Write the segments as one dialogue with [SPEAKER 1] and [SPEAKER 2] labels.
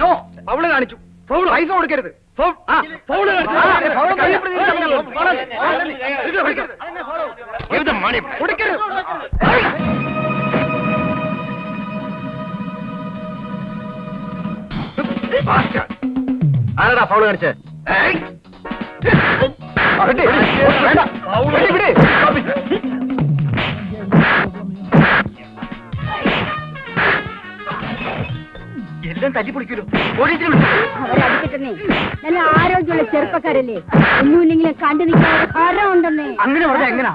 [SPEAKER 1] No, foul കാണിച്ചു. പൈസ കൊടുക്കരുത്.
[SPEAKER 2] ആരാടാ ഫൗള് കാണിച്ചേ?
[SPEAKER 1] എല്ലാം തല്ലിപ്പൊളിക്കല്ലോ.
[SPEAKER 3] അവരടിക്കട്ടെ, നല്ല ആരോഗ്യമുള്ള ചെറുപ്പക്കാരല്ലേ, ഒന്നുമില്ലെങ്കിലും കണ്ടു നിൽക്കാൻ ഹരം ഉണ്ടെന്നേ.
[SPEAKER 1] അങ്ങനെ പറഞ്ഞാ എങ്ങനാ?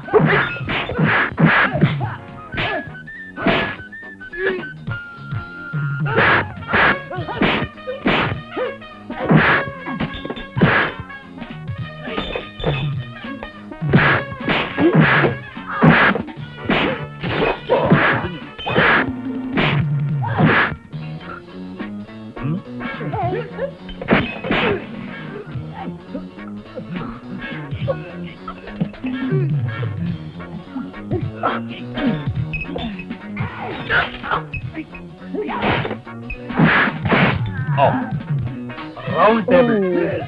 [SPEAKER 2] Round table,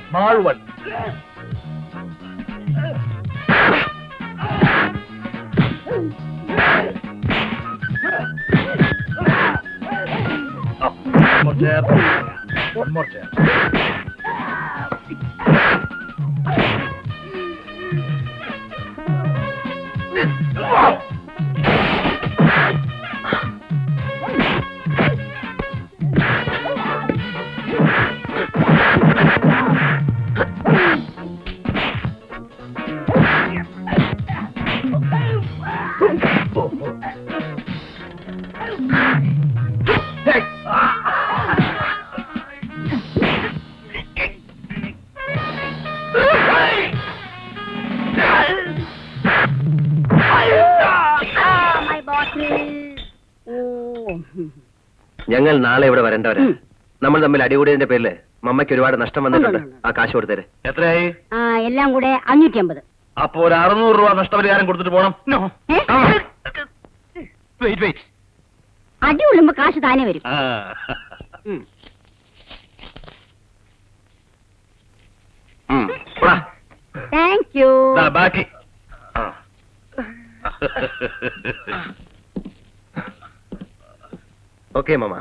[SPEAKER 2] small one. One more chair. One more chair. ഞങ്ങൾ നാളെ ഇവിടെ വരേണ്ടവരാ. നമ്മൾ തമ്മിൽ അടികൂടിയതിന്റെ പേരില് മമ്മയ്ക്ക് ഒരുപാട് നഷ്ടം വന്നിട്ടുണ്ട്. ആ കാശ് കൊടുത്തേരെ. എത്രയായി?
[SPEAKER 3] എല്ലാം കൂടെ 550.
[SPEAKER 2] അപ്പൊ ഒരു 600 രൂപ നഷ്ടപരിഹാരം കൊടുത്തിട്ട് പോണം.
[SPEAKER 3] അടി ഉള്ളുമ്പോ കാശ് താനെ വരും. Thank you.
[SPEAKER 2] ബാക്കി ഓക്കെ മാമ.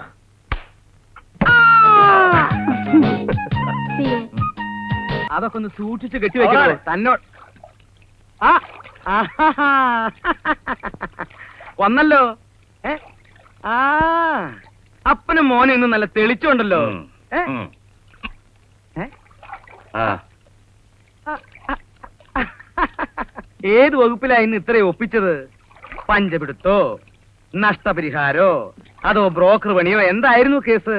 [SPEAKER 1] അതൊക്കെ ഒന്ന് സൂക്ഷിച്ച് കെട്ടിവെക്കണോ തന്നോട്. വന്നല്ലോ. അപ്പനും മോനെ ഒന്നും നല്ല തെളിച്ചുണ്ടല്ലോ. ഏത് വകുപ്പിലാ ഇന്ന് ഇത്രയും ഒപ്പിച്ചത്? പഞ്ചപിടുത്തോ, നഷ്ടപരിഹാരോ, അതോ ബ്രോക്കർ പണിയോ? എന്തായിരുന്നു കേസ്?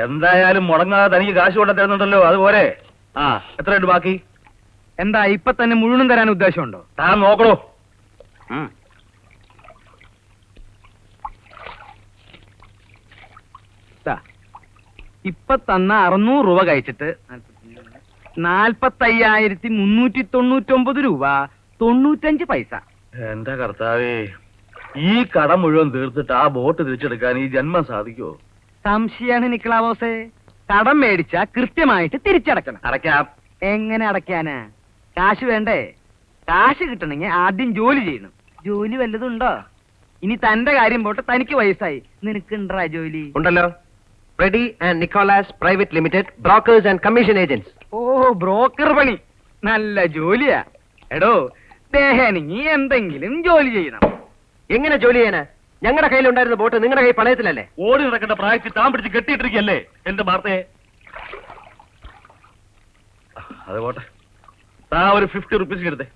[SPEAKER 2] എന്തായാലും മുടങ്ങാതെ തനിക്ക് കാശ് കൊണ്ട തരുന്നുണ്ടല്ലോ, അതുപോലെ. എത്രയുണ്ട് ബാക്കി?
[SPEAKER 1] എന്താ ഇപ്പൊ തന്നെ മുഴുവനും തരാൻ ഉദ്ദേശമുണ്ടോ?
[SPEAKER 2] താൻ നോക്കണോ.
[SPEAKER 1] ഇപ്പൊ തന്ന 600 രൂപ കഴിച്ചിട്ട് 45,399 രൂപ 95 പൈസ.
[SPEAKER 2] എന്റെ കർത്താവേ, ഈ കടം മുഴുവൻ തീർത്തിട്ട് ആ ബോട്ട് തിരിച്ചെടുക്കാൻ ഈ ജന്മം സാധിക്കുമോ?
[SPEAKER 1] സംശയാണ് നിക്കളാവോസേ. കടം മേടിച്ചാ കൃത്യമായിട്ട് തിരിച്ചടക്കണം.
[SPEAKER 2] അടയ്ക്കാം.
[SPEAKER 1] എങ്ങനെ അടയ്ക്കാനാ? കാശ് വേണ്ടേ? കാശ് കിട്ടണമെങ്കിൽ ആദ്യം ജോലി ചെയ്യണം. ജോലി വല്ലതുണ്ടോ? ഇനി തന്റെ കാര്യം പോട്ടെ, തനിക്ക് വയസ്സായി, നിനക്കുണ്ടാ ജോലി?
[SPEAKER 2] ഉണ്ടല്ലോ. Freddy and Nicholas private limited, brokers and commission agents.
[SPEAKER 1] ഓ, ബ്രോക്കർ പണി നല്ല ജോലിയാ. എടോ, ദേഹനിങ്ങി എന്തെങ്കിലും ജോലി ചെയ്യണം.
[SPEAKER 2] എങ്ങനെ ജോലി ചെയ്യാനാ? ഞങ്ങളുടെ കയ്യിലുണ്ടായിരുന്ന ബോട്ട് നിങ്ങളുടെ കയ്യിൽ പണയത്തിലല്ലേ?
[SPEAKER 4] ഓടി നടക്കേണ്ട പ്രായത്തിൽ താൻ പിടിച്ച് കെട്ടിയിട്ടിരിക്കല്ലേ എന്റെ വാർത്തയെ.
[SPEAKER 2] അത് പോട്ടെ.
[SPEAKER 4] താ ഒരു 50 റുപ്പീസ് എടുത്തേ.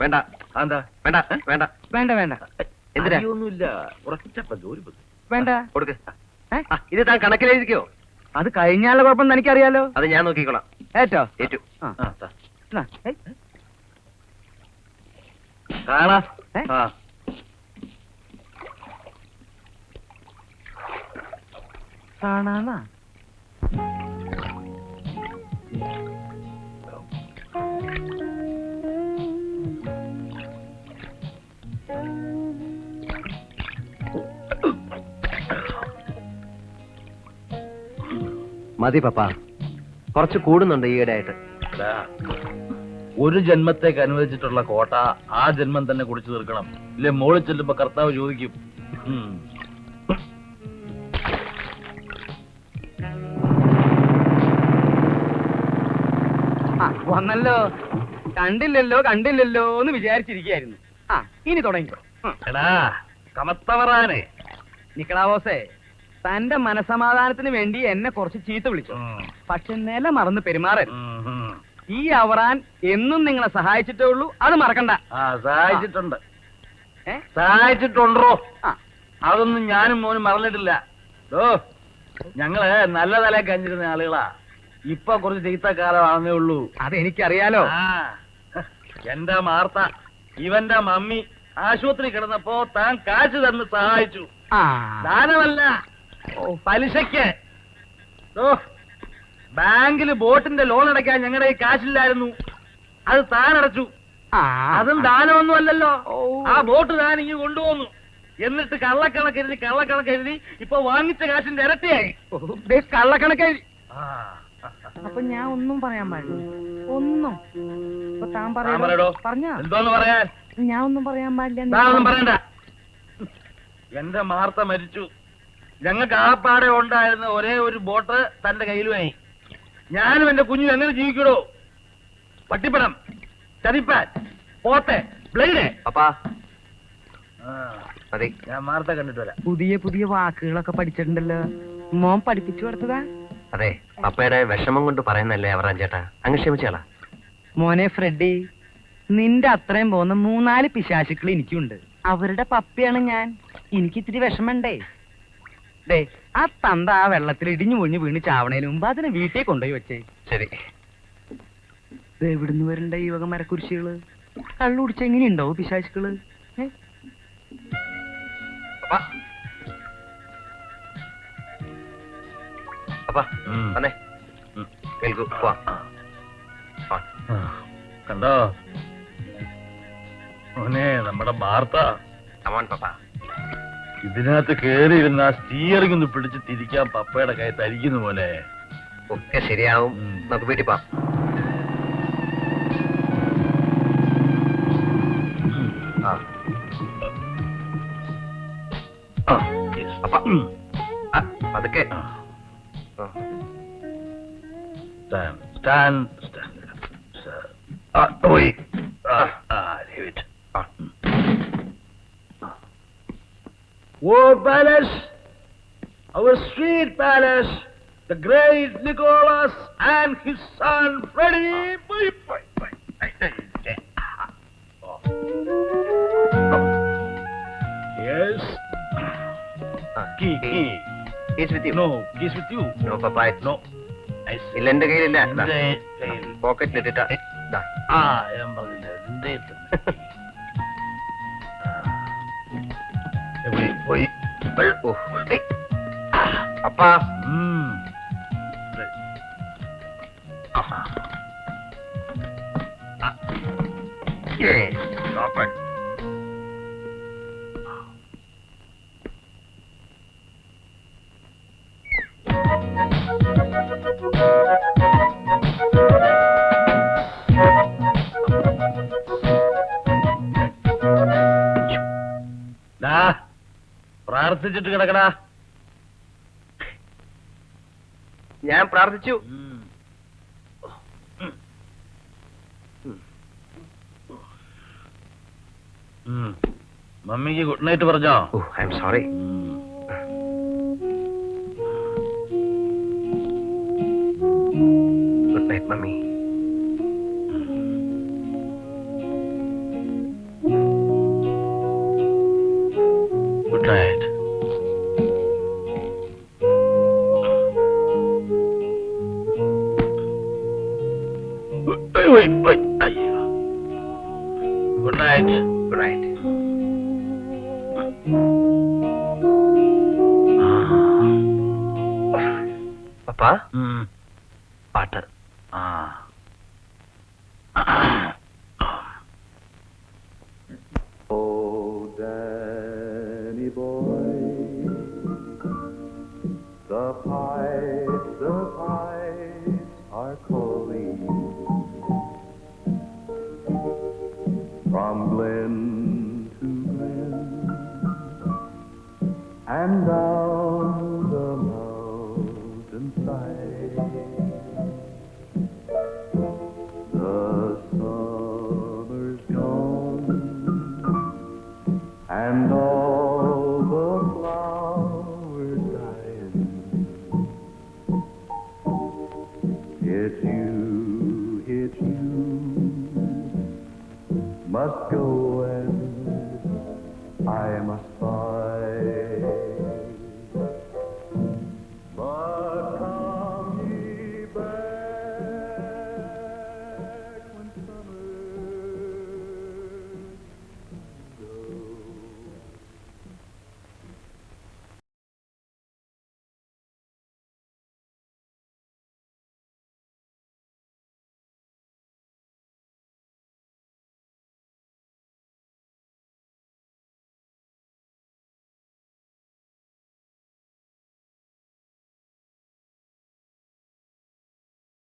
[SPEAKER 2] വേണ്ട. എന്താ? വേണ്ട വേണ്ട
[SPEAKER 1] വേണ്ട വേണ്ട.
[SPEAKER 2] എന്തിനാ?
[SPEAKER 4] ഒന്നുമില്ല, ഉറച്ചപ്പ ജോലി
[SPEAKER 1] വേണ്ട.
[SPEAKER 2] കൊടുക്ക്. ഇത് താൻ കണക്കിലെഴുതിക്കോ.
[SPEAKER 1] അത് കഴിഞ്ഞാലുള്ള കുഴപ്പം തനിക്കറിയാലോ.
[SPEAKER 2] അത് ഞാൻ നോക്കിക്കോളാം.
[SPEAKER 1] ഏറ്റോ?
[SPEAKER 2] ഏറ്റു.
[SPEAKER 4] കാണാ.
[SPEAKER 1] കാണാന്നാ.
[SPEAKER 2] മതി പപ്പ, കുറച്ച് കൂടുന്നുണ്ട് ഈയിടെ ആയിട്ട്.
[SPEAKER 4] എടാ, ഒരു ജന്മത്തേക്ക് അനുവദിച്ചിട്ടുള്ള കോട്ട ആ ജന്മം തന്നെ കുടിച്ചു തീർക്കണം. ഇല്ലേ മോളിൽ ചെല്ലുമ്പോ കർത്താവ് ചോദിക്കും.
[SPEAKER 1] വന്നല്ലോ. കണ്ടില്ലല്ലോ കണ്ടില്ലല്ലോ എന്ന് വിചാരിച്ചിരിക്കുകയായിരുന്നു. ഇനി തുടങ്ങിക്കോ.
[SPEAKER 4] എടാ കമത്തവറാനെ,
[SPEAKER 1] നിക്കളാവോസേ, തന്റെ മനസമാധാനത്തിന് വേണ്ടി എന്നെ കുറച്ച് ചീത്ത വിളിച്ചു. പക്ഷെ നില മറന്ന് പെരുമാറരുത്. ഈ അവറാൻ എന്നും നിങ്ങളെ സഹായിച്ചിട്ടേ ഉള്ളൂ, അത് മറക്കണ്ട.
[SPEAKER 4] സഹായിച്ചിട്ടുണ്ട്, സഹായിച്ചിട്ടുണ്ടോ? അതൊന്നും ഞാനും മോനും മറന്നിട്ടില്ല. ഞങ്ങള് നല്ല തല കഞ്ഞിരുന്ന ആളുകളാ. ഇപ്പൊ കുറച്ച് ചീത്തക്കാലമാണെന്നേ ഉള്ളൂ.
[SPEAKER 1] അതെനിക്കറിയാലോ.
[SPEAKER 4] എന്റെ മാർത്ത, ഇവന്റെ മമ്മി ആശുപത്രി കിടന്നപ്പോ താൻ കാശ് തന്ന് സഹായിച്ചു. ദാനമല്ല, പലിശയ്ക്ക്. ബാങ്കില് ബോട്ടിന്റെ ലോൺ അടയ്ക്കാൻ ഞങ്ങളുടെ ഈ കാശില്ലായിരുന്നു, അത് താൻ അടച്ചു. അതും ദാനമൊന്നും അല്ലല്ലോ. ആ ബോട്ട് താൻ ഇങ്ങ് കൊണ്ടുപോന്നു. എന്നിട്ട് കള്ളക്കണക്കെഴുതി ഇപ്പൊ വാങ്ങിച്ച കാശിന്റെ ഇരട്ടിയായി.
[SPEAKER 1] കള്ളക്കണക്കെഴുതി. അപ്പൊ ഞാൻ ഒന്നും പറയാൻ പാടില്ല. ഒന്നും താൻ പറയടോ.
[SPEAKER 4] എന്തോന്ന് പറയാൻ?
[SPEAKER 1] ഞാൻ ഒന്നും പറയാൻ പാടില്ല.
[SPEAKER 4] ഒന്നും പറയണ്ട. എന്റെ മാർത്ത മരിച്ചു. ഞങ്ങൾക്ക് ആപ്പാടെ ഉണ്ടായിരുന്ന ഒരേ ഒരു ബോട്ട് തന്റെ കയ്യിലുമായി. ഞാനും എന്റെ കുഞ്ഞും എങ്ങനെ ജീവിക്കടോ? പട്ടിപ്പടം, ചതിപ്പാൻ, പോത്തെ, ബ്ലേഡ്.
[SPEAKER 2] പപ്പാ മതി,
[SPEAKER 4] ഞാൻ മാർത്ത കണ്ടിട്ട് വരാം.
[SPEAKER 1] പുതിയ പുതിയ വാക്കുകളൊക്കെ പഠിച്ചിട്ടുണ്ടല്ലോ. മോൻ പഠിപ്പിച്ചു കൊടുത്തതാ?
[SPEAKER 2] അതെ, പപ്പയുടെ വിഷമം കൊണ്ട് പറയുന്നല്ലേ അവറാൻ ചേട്ടാ, അങ്ങ് ക്ഷമിച്ചാളാ.
[SPEAKER 1] മോനെ ഫ്രെഡി, നിന്റെ അത്രയും പോകുന്ന 3-4 പിശാചുക്കൾ എനിക്കുണ്ട്. അവരുടെ പപ്പയാണ് ഞാൻ. എനിക്ക് ഇത്തിരി വിഷമണ്ടേ. ദേ, ആ തന്ത ആ വെള്ളത്തിൽ ഇടിഞ്ഞു പൊഴിഞ്ഞു വീണ് ചാവണേന് മുമ്പ് അതിനെ വീട്ടിൽ കൊണ്ടുപോയി വെച്ചേ.
[SPEAKER 2] ശരി.
[SPEAKER 1] എവിടുന്ന് വരണ്ട ഈ വക മരക്കുരിശികള്? കള്ളു കുടിച്ച എങ്ങനെയുണ്ടോ പിശാചുക്കള്?
[SPEAKER 4] കണ്ടോ മോനെ, നമ്മുടെ വാർത്ത ഇതിനകത്ത് കേറിയിരുന്ന സ്റ്റിയറിംഗ് ഒന്ന് പിടിച്ച് തിരിക്കാൻ പപ്പയുടെ കൈ തരിക്കുന്നു പോലെ.
[SPEAKER 2] ഒക്കെ ശരിയാവും, നമുക്ക് വീട്ടിൽ പോവാം. അതൊക്കെ
[SPEAKER 4] War Palace, our street palace, the great Nicholas and his son Freddie. Yes. Key.
[SPEAKER 2] Keys with you?
[SPEAKER 4] No, keys with you.
[SPEAKER 2] No, Papa.
[SPEAKER 4] No.
[SPEAKER 2] ഇല്ല, എന്റെ കയ്യിലില്ല. പോക്കറ്റിലിട്ടാ.
[SPEAKER 4] ഞാൻ പറഞ്ഞില്ല. പോയി.
[SPEAKER 2] അപ്പാ.
[SPEAKER 4] പ്രാർത്ഥിച്ചിട്ട് കിടക്കടാ.
[SPEAKER 2] ഞാൻ പ്രാർത്ഥിച്ചു.
[SPEAKER 4] മമ്മിക്ക് ഗുഡ് നൈറ്റ് പറഞ്ഞോ?
[SPEAKER 2] I am sorry. Good night mummy.
[SPEAKER 4] Good night. Wait. Good night.
[SPEAKER 2] Good night. Papa? പാട്ട്.
[SPEAKER 5] The pipes of heights are calling, from glen to glen, and down the mountainside. The summer's gone, and all the flowers dying. It's you, must go and I must follow.